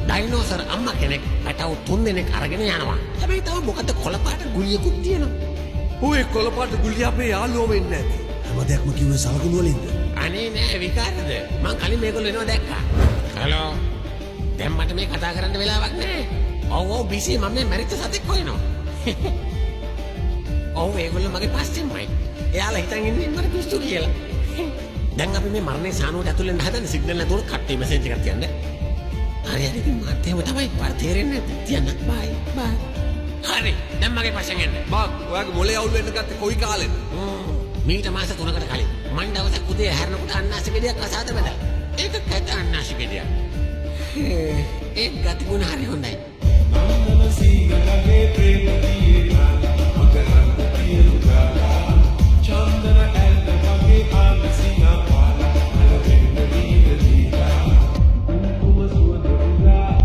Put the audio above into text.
Dinosaur අම්මා කෙනෙක් පැටව් 3 දෙනෙක් අරගෙන යනවා. හැබැයි තව මොකද කොළපාට ගුලියකුත් තියෙනවා. ඔය කොළපාට ගුලිය අපේ යාළුවෝ වෙන්නේ නැති. හැම දෙයක්ම කිව්වේ සලකුණු වලින්ද? අනේ නෑ විකාරද? මං කලින් මේගොල්ලෝ එනවා දැක්කා. හලෝ. දැන් මට මේ කතා කරන්න වෙලාවක් නෑ. ඔව් බිසි මම මේ මැරිච්ච සතෙක් හොයනවා. ඔව් ඒගොල්ලෝ මගේ පස්සෙන්මයි. එයාලා හිතන් ඉන්නේ මට පිස්සු කියලා. දැන් අපි මේ මරණේ සානුවට ඇතුල් වෙන්න හදන සිග්නල් නැතුව කට්ටි මෙසේජ් එකක් තියන්න. හරි ඉතින් මට එහෙම තමයි පාර තේරෙන්නේ නැද්ද? තියන්න. බයි. හරි. දැන් මගේ පස්සෙන් එන්න. බක් ඔයාගේ මොලේ අවුල් වෙන්න ගත්තේ කොයි කාලෙද? මීට මාස 3කට කලින් මං දවසක් උදේ හැරෙනකොට අන්නාසි ගෙඩියක් අසාද බැලලා. ඒක කැත අන්නාසි ගෙඩියක්. ඒ ගතිගුණ හරි හොඳයි. Nandana Singha Ge Prema Diye